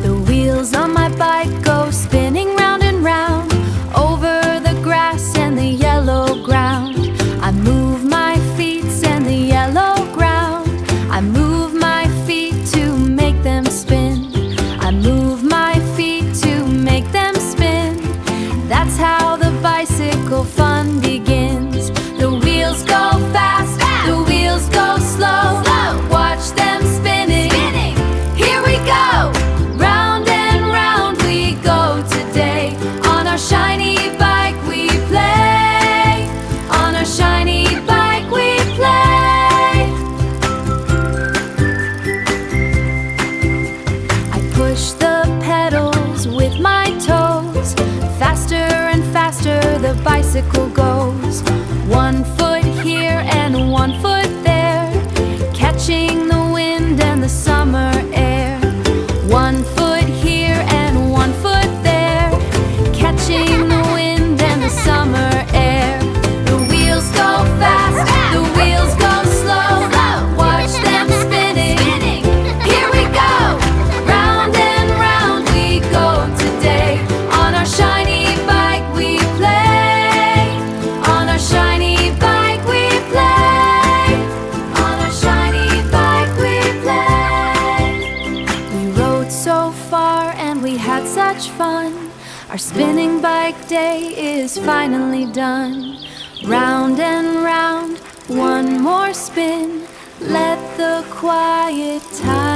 The wheels on my bike go spinning round and round over the grass and the yellow ground. I move my feet and the yellow ground. I move my feet to make them spin. I move my feet to make them spin. That's how the bicycle fun begins. The wheels go fast, the wheels go slow. Watch them spinning. Here we go. Round and round we go today. On our shiny bike we play. On our shiny bike we play. I push the pedals with my toes. Faster and faster the bicycle goes. 1 foot here and 1 foot there, catching the wind and the summer air. 1 foot here and 1 foot there, catching the wind and the summer air. The wheels go fast, the wheels go slow. Watch them spinning. Here we go. Round and round we go today. On our shiny bike we play. On our shiny bike we play. On our shiny bike we play. We rode so far and we had such fun. Our spinning bike day is finally done. Round and round, one more spin. Let the quiet tide